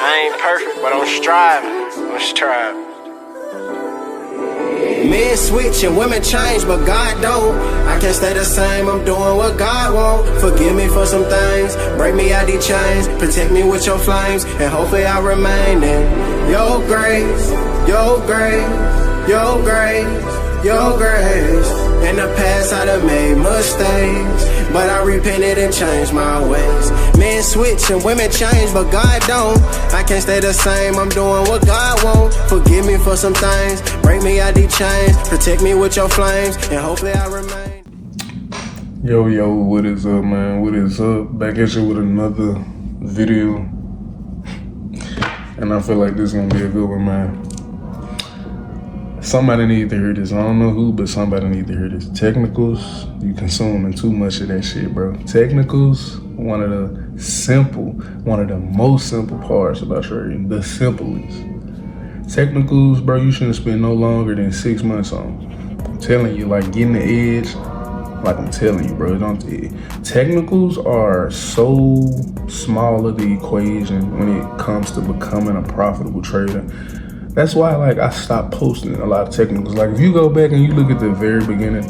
I ain't perfect, but I'm striving. I'm striving. Men switch and women change, but God don't. I can't stay the same, I'm doing what God wants. Forgive me for some things, break me out these chains, protect me with your flames, and hopefully I remain in your grace, your grace, your grace, your grace. In the past I done made mistakes, but I repented and changed my ways. Men switch and women change, but God don't. I can't stay the same, I'm doing what God wants. Forgive me for some things, break me out these chains, protect me with your flames, and hopefully I remain. Yo, what is up, man? What is up? Back at you with another video. And I feel like this is gonna be a good one, man. Somebody need to hear this. I don't know who, but somebody need to hear this. Technicals, you consuming too much of that shit, bro. Technicals, one of the most simple parts about trading. The simplest. Technicals, bro, you shouldn't spend no longer than 6 months on. I'm telling you, like getting the edge, like I'm telling you, bro. Technicals are so small of the equation when it comes to becoming a profitable trader. That's why, like, I stopped posting a lot of technicals. Like, if you go back and you look at the very beginning,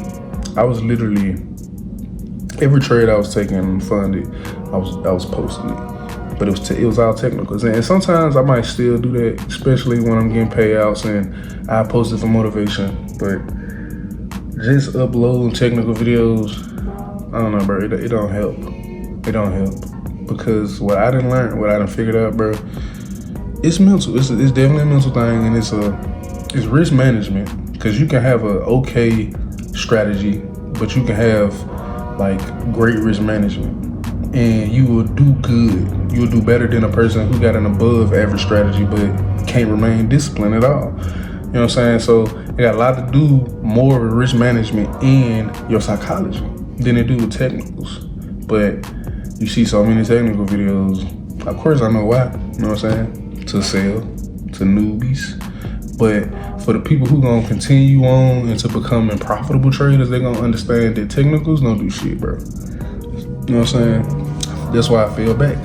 I was literally, every trade I was taking funded, I was posting it. But it was all technicals. And sometimes I might still do that, especially when I'm getting payouts and I post it for motivation. But just uploading technical videos, I don't know, bro, it don't help. It don't help. Because what I didn't learn, what I done figured out, bro, it's mental. It's definitely a mental thing, and it's risk management. Because you can have a okay strategy, but you can have like great risk management, and you will do good. You will do better than a person who got an above average strategy but can't remain disciplined at all. You know what I'm saying? So it got a lot to do more with risk management and your psychology than it do with technicals. But you see so many technical videos. Of course, I know why. You know what I'm saying? To sell to newbies. But for the people who gonna continue on into becoming profitable traders, they gonna understand that technicals don't do shit, bro. You know what I'm saying? That's why I feel back.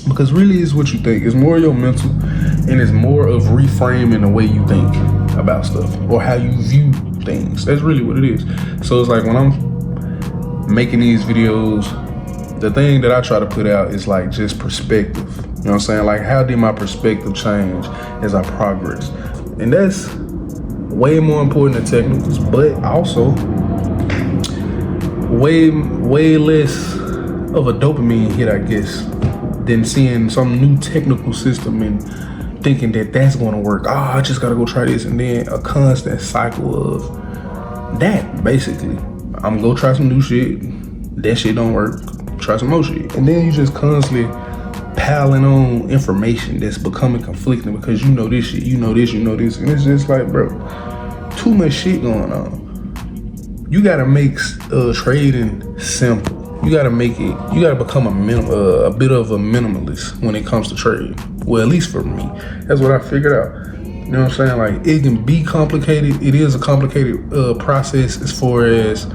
Because really it's what you think. It's more your mental, and it's more of reframing the way you think about stuff or how you view things. That's really what it is. So it's like when I'm making these videos, the thing that I try to put out is like just perspective. You know what I'm saying? Like, how did my perspective change as I progress? And that's way more important than technicals, but also way less of a dopamine hit, I guess, than seeing some new technical system and thinking that that's gonna work. I just gotta go try this, and then a constant cycle of that, basically. I'm gonna go try some new shit. That shit don't work. Try some more shit. And then you just constantly piling on information that's becoming conflicting because you know this shit, you know this, and it's just like, bro, too much shit going on. You gotta make trading simple. You gotta become a bit of a minimalist when it comes to trading. Well, at least for me, that's what I figured out. You know what I'm saying? Like, it can be complicated. It is a complicated process as far as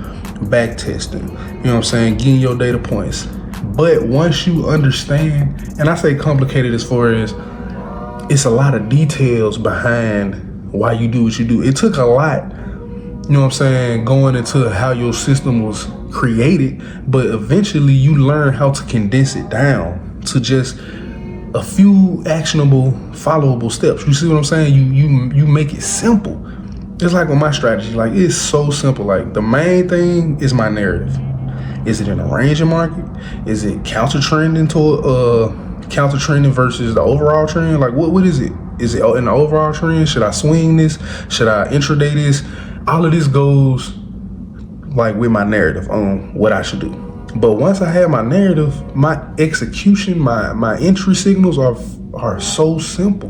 back testing. You know what I'm saying? Getting your data points. But once you understand, and I say complicated as far as it's a lot of details behind why you do what you do. It took a lot, you know what I'm saying, going into how your system was created, but eventually you learn how to condense it down to just a few actionable, followable steps. You see what I'm saying? You make it simple. It's like with my strategy, like it's so simple. Like the main thing is my narrative. Is it in a ranging market? Is it counter trending versus the overall trend? Like what is it? Is it in the overall trend? Should I swing this? Should I intraday this? All of this goes like with my narrative on what I should do. But once I have my narrative, my execution, my entry signals are so simple.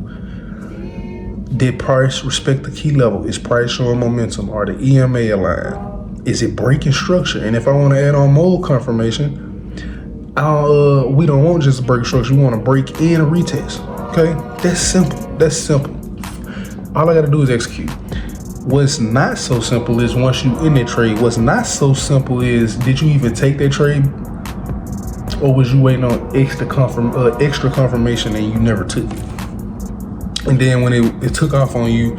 Did price respect the key level? Is price showing momentum? Are the EMA aligned? Is it breaking structure? And if I want to add on mode confirmation, we don't want just to break structure. We want to break and retest. Okay, that's simple. That's simple. All I got to do is execute. What's not so simple is once you in that trade, what's not so simple is, did you even take that trade? Or was you waiting on extra confirmation and you never took it? And then when it took off on you,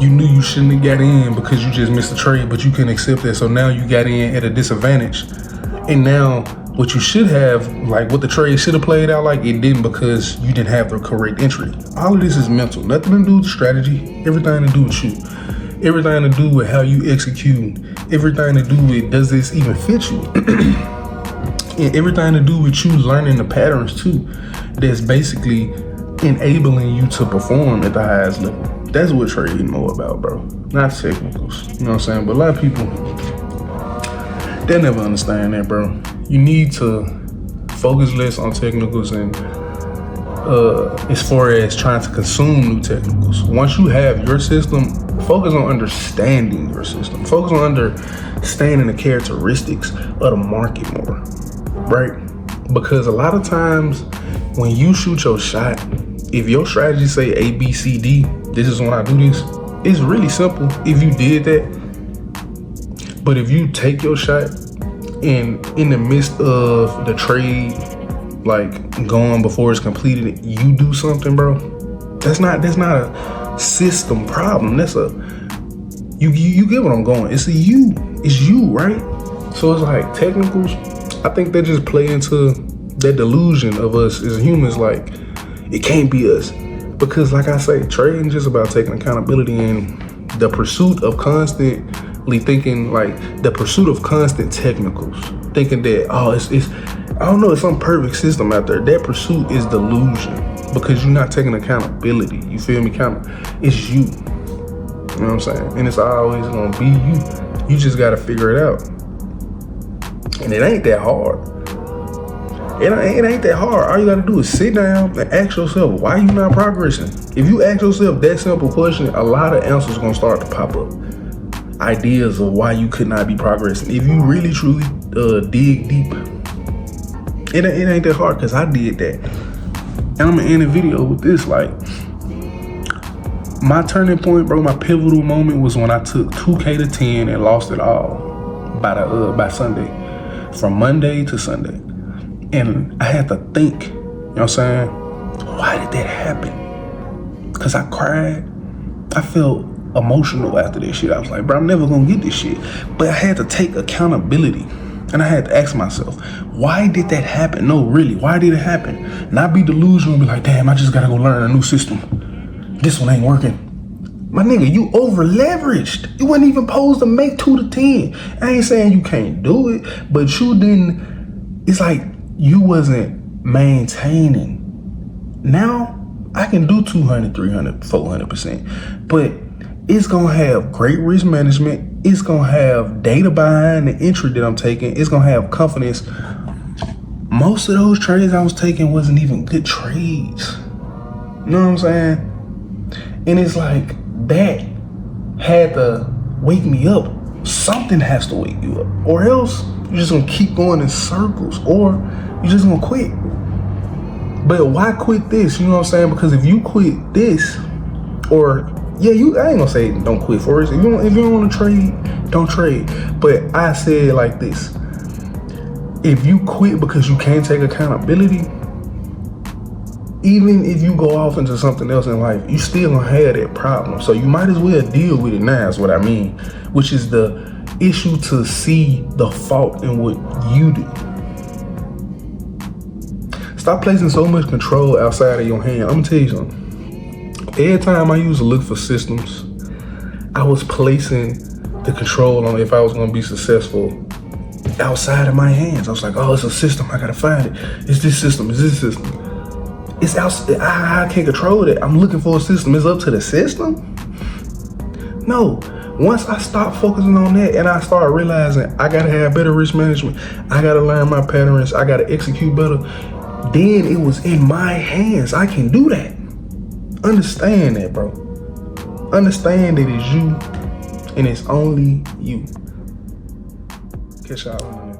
you knew you shouldn't have got in because you just missed the trade, but you couldn't accept that. So now you got in at a disadvantage. And now what you should have, like what the trade should have played out like, it didn't because you didn't have the correct entry. All of this is mental. Nothing to do with the strategy. Everything to do with you. Everything to do with how you execute. Everything to do with, does this even fit you? And everything to do with you learning the patterns too. That's basically enabling you to perform at the highest level. That's what trading more about, bro. Not technicals. You know what I'm saying? But a lot of people, they never understand that, bro. You need to focus less on technicals and as far as trying to consume new technicals. Once you have your system, focus on understanding your system. Focus on understanding the characteristics of the market more, right? Because a lot of times when you shoot your shot, if your strategy say A, B, C, D, this is when I do this, it's really simple if you did that. But if you take your shot and in the midst of the trade, like going before it's completed, you do something, bro, that's not a system problem. That's you get what I'm going. It's you, right? So it's like technicals, I think they just play into that delusion of us as humans, like it can't be us. Because like I say, trading just about taking accountability and the pursuit of constantly thinking, like the pursuit of constant technicals, thinking that, oh, it's I don't know, it's some perfect system out there. That pursuit is delusion because you're not taking accountability. You feel me? It's you. You know what I'm saying? And it's always gonna be you. You just gotta figure it out. And it ain't that hard. It ain't that hard. All you gotta do is sit down and ask yourself, why you not progressing? If you ask yourself that simple question, a lot of answers gonna start to pop up. Ideas of why you could not be progressing. If you really truly dig deep, it ain't that hard, because I did that. And I'm gonna end the video with this, like, my turning point, bro, my pivotal moment was when I took 2K to 10 and lost it all by Sunday, from Monday to Sunday. And I had to think, you know what I'm saying? Why did that happen? Because I cried. I felt emotional after this shit. I was like, bro, I'm never gonna get this shit. But I had to take accountability. And I had to ask myself, why did that happen? No, really, why did it happen? Not be delusional and be like, damn, I just gotta go learn a new system. This one ain't working. My nigga, you over leveraged. You wasn't even supposed to make 2 to 10. I ain't saying you can't do it, but you didn't, it's like you wasn't maintaining. Now, I can do 200, 300, 400%, but it's gonna have great risk management. It's gonna have data behind the entry that I'm taking. It's gonna have confidence. Most of those trades I was taking wasn't even good trades. You know what I'm saying? And it's like, that had to wake me up. Something has to wake you up, or else you're just gonna keep going in circles, or you're just gonna quit. But why quit this? You know what I'm saying? Because if you quit this, or I ain't gonna say don't quit Forex. If you don't want to trade, don't trade. But I say it like this: if you quit because you can't take accountability, even if you go off into something else in life, you still gonna have that problem. So you might as well deal with it now, is what I mean. Which is the issue, to see the fault in what you do. Stop placing so much control outside of your hand. I'm gonna tell you something. Every time I used to look for systems, I was placing the control on if I was gonna be successful outside of my hands. I was like, oh, it's a system, I gotta find it. It's this system, it's this system. It's outside, I can't control it. I'm looking for a system. It's up to the system? No. Once I stopped focusing on that and I started realizing I gotta have better risk management, I gotta learn my patterns, I gotta execute better, then it was in my hands. I can do that. Understand that, bro. Understand that it's you and it's only you. Catch y'all on the next.